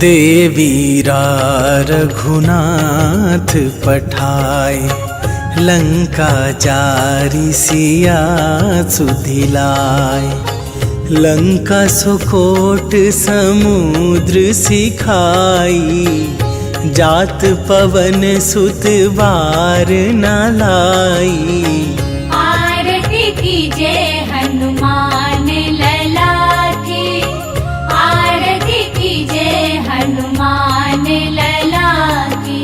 देवीरा रघुनाथ पठाए, लंका जारी सिया सुधिलाए। लंका सुकोट समुद्र सिखाई, जात पवन सुत बार न लाई। आरती की जय हनुमान लला की, आरती की जय हनुमान लला की।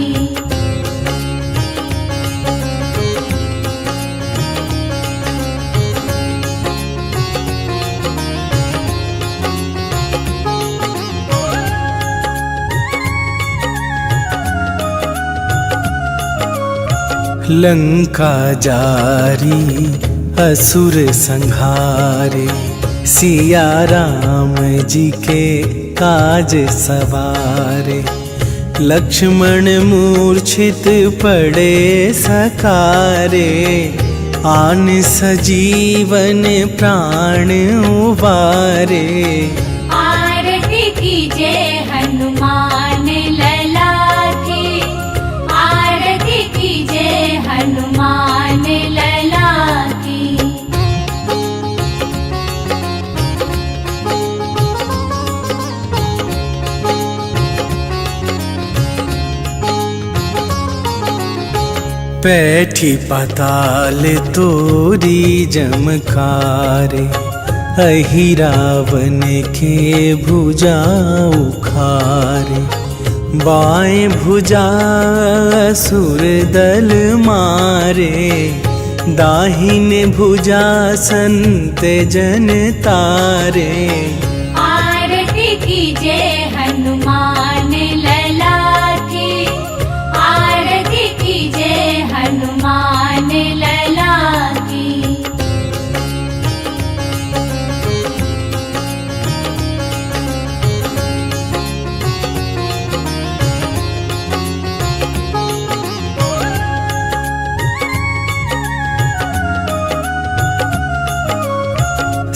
लंका जारी असुर संहारे, सिया राम जी के काज सवारे। लक्ष्मण मूर्छित पड़े सकारे, आन सजीवन प्राण उबारे। आरती की जय हनुमान लला की, आरती की जय हनुमान लला की। पैठी पाताल तोरी जमकारे, अहि रावण के भुजा उखारे। बाएं भुजा असुर दल मारे, दाहिने भुजा संत जन तारे। आरती कीजे हनुमान लला की, आरती कीजे हनुमान लला की।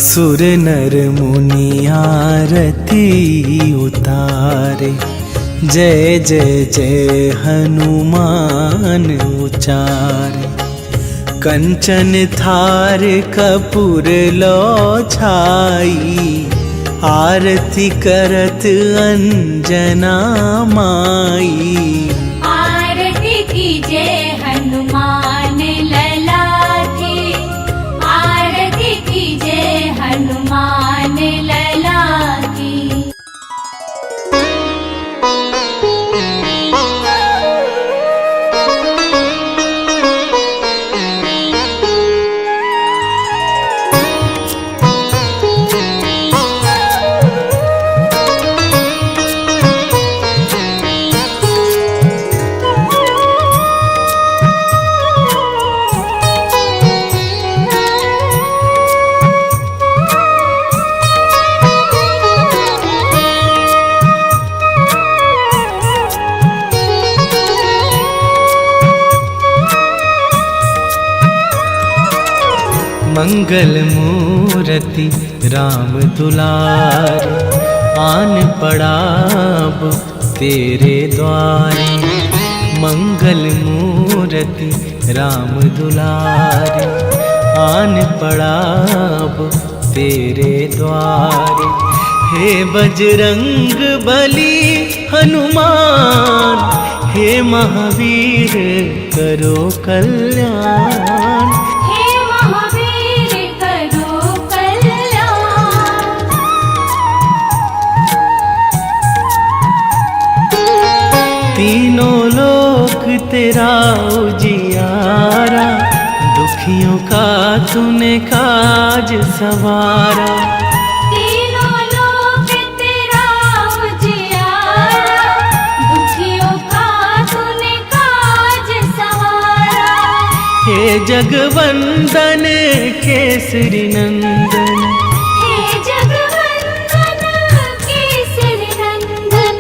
सुर नर मुनि आरती उतारे, जय जय जय हनुमान उचारे। कंचन थार कपूर लो छाई, आरती करत अंजना माई। आरती कीजे हनुमान लला की, आरती कीजे हनुमान लला की। मंगल मूर्ति राम दुलारे, आन पड़ाब तेरे द्वारे। मंगल मूर्ति राम दुलारे, आन पड़ाब तेरे द्वारे। हे बजरंग बली हनुमान, हे महावीर करो कल्याण। हे महावीर करो कल्याण। तीनों लोक तेरा उजियारा, दुखियों का तूने काज सवारा। तीनों लोक तेरा उजियारा, दुखियों का तूने काज सवारा। हे जगवंदन केसरी नंदन, हे जगवंदन केसरी नंदन।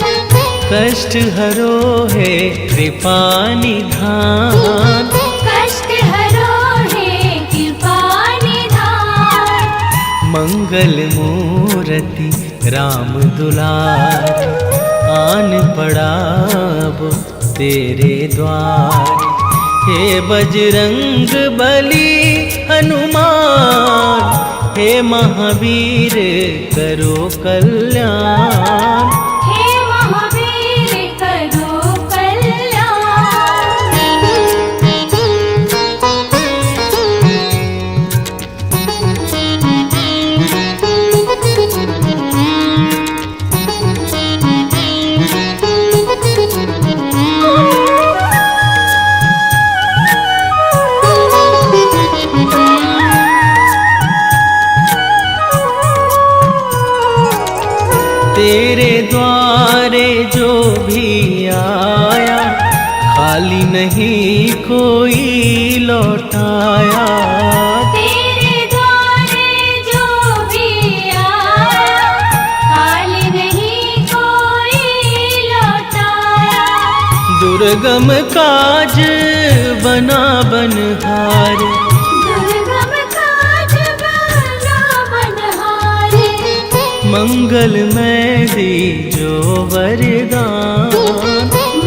कष्ट हरो है कृपा निधान। कष्ट हरो है कृपा निधान। मंगल मूर्ति राम दुलारे, आन पड़ाब तेरे द्वारे। हे बजरंग बली हनुमान, हे महावीर करो कल्याण। हे महावीर करो कल्याण। तेरे द्वारे जो भी आया, खाली नहीं कोई लौटाया। तेरे द्वारे जो भी आया, खाली नहीं कोई लौटाया। दुर्गम काज बना बनहारे, दुर्गम काज बना बनहारे। मंगल में दीजो वरदान।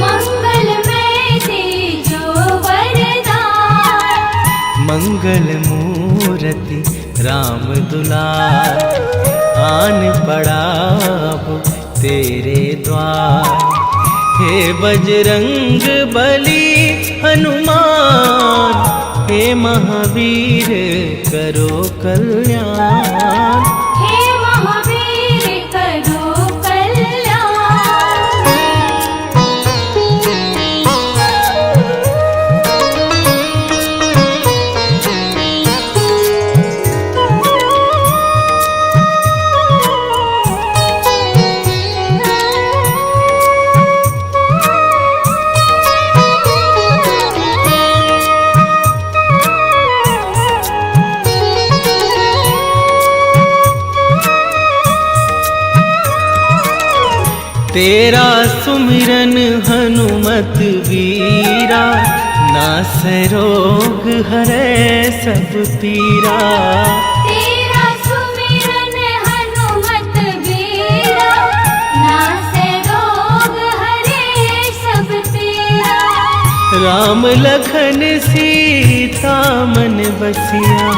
मंगल में दीजो वरदान। मंगल मूर्ति राम दुलारे, आन पड़ाब तेरे द्वार। हे बजरंग बली हनुमान, हे महावीर करो कल्याण। हे महावीर करो कल्याण। तेरा सुमिरन हनुमत वीरा, नासै रोग हरै सब पीरा। तेरा सुमिरन हनुमत वीरा, नासै रोग हरे सब पीरा। राम लखन सीता मन बसिया,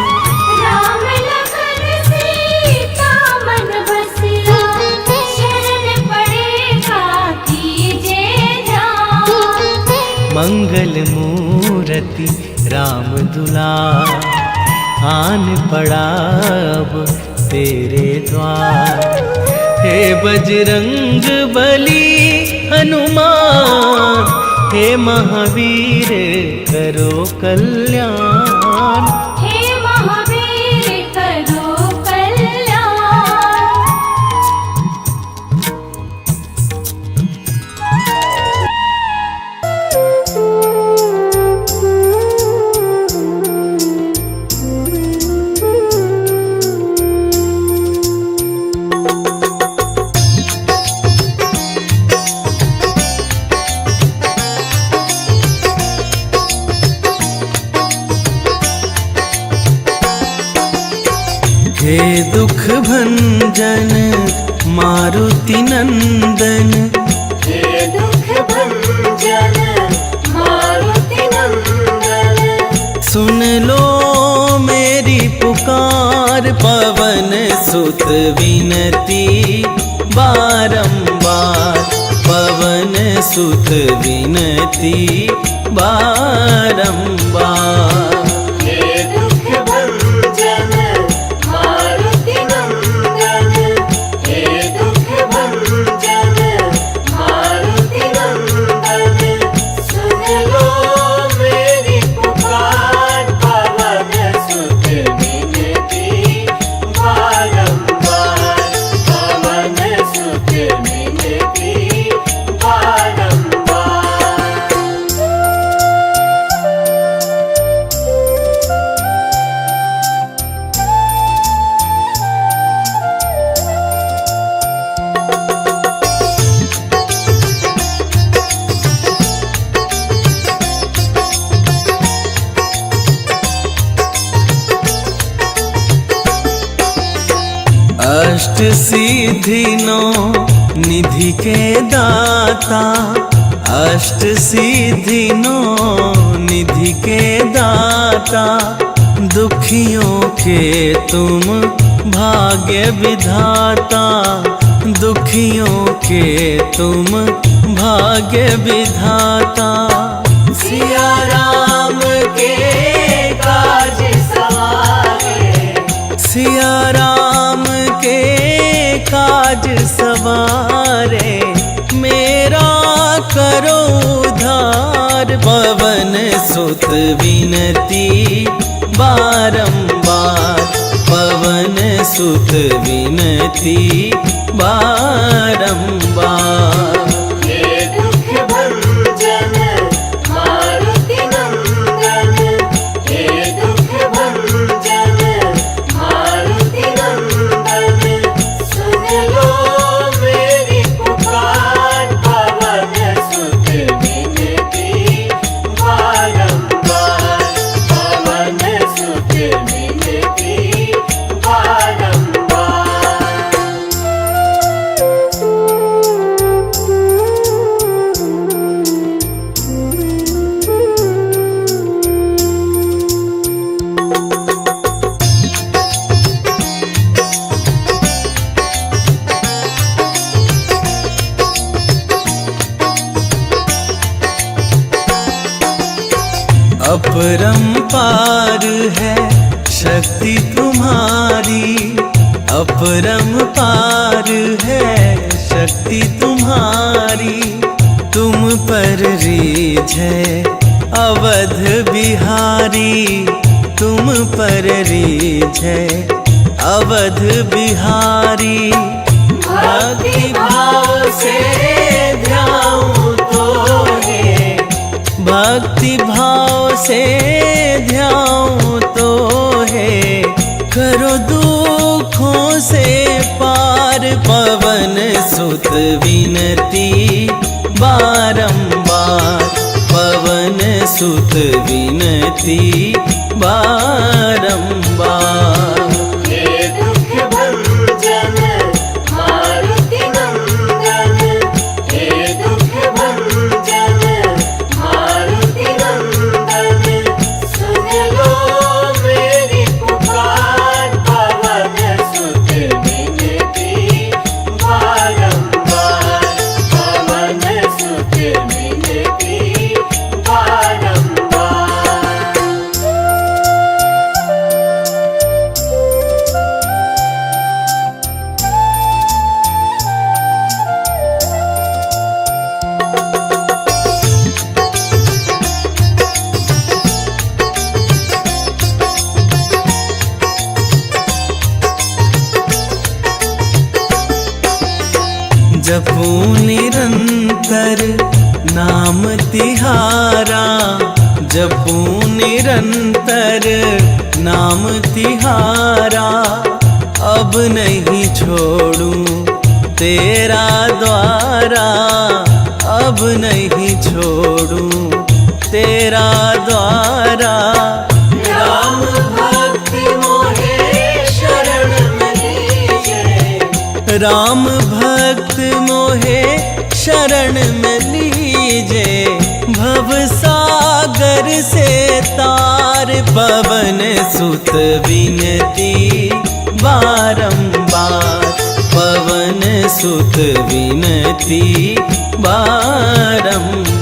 राम लखन सीता मन बसिया। शरण पड़ेगा कीजे ध्यान। मंगल मूरति राम दुलार, आन पड़ा अब तेरे द्वार। हे बजरंग बली हनुमान, हे महावीर करो कल्याण। हे महावीर करो कल्याण। हे दुख भंजन मारुति नंदन, हे दुख भंजन मारुति नंदन। सुन लो मेरी पुकार, पवन सुत विनती बारंबार। पवन सुत विनती बारंबार। हे दुख भंजन मारुति नंदन। हे दुख भंजन मारुति नंदन। सुन लो मेरी पुकार, पवन सुत विनती बारंबार। पवन सुत विनती बारंबार। अष्ट सिद्धि नौ निधि के दाता, अष्ट सिद्धि नौ निधि के दाता। दुखियों के तुम भाग्य विधाता, दुखियों के तुम भाग्य विधाता। सिया राम के काज सवारे, सिया राम के काज सवारे। मेरा करो उद्धार, पवन सुत विनती बारंबार। पवन सुत विनती बारंबार। हे दुख भंजन मारुति नंदन। हे दुख भंजन मारुति नंदन। सुन लो मेरी पुकार, पवन सुत विनती बारंबार। पवन सुत विनती बारंबार। अपरंपार है शक्ति तुम्हारी, अपरंपार है शक्ति तुम्हारी। तुम पर रीझ है अवध बिहारी, तुम पर रीझ है अवध बिहारी। भक्ति भाव से ध्याऊं तो है, भक्ति भाव से ध्याऊं तो है, करो दुखों से पार। पवन सुत विनती बारंबार, पवन सुत विनती बारंबार। हे दुख भंजन मारुति नंदन, हे दुख भंजन मारुति नंदन, सुन लो मेरी पुकार। पवन सुत विनती बारंबार, पवन सुत विनती बारंबार। जपूं निरंतर नाम तिहारा, जपूं निरंतर नाम तिहारा। अब नहीं छोड़ूं तेरा द्वारा, अब नहीं छोड़ूं तेरा द्वारा। राम भक्ति मोहे शरण में लीजे, राम भक्त मोहे शरण में लीजे। भव सागर से तार, पवन सुत विनती बारंबार, पवन सुत विनती बारंबार।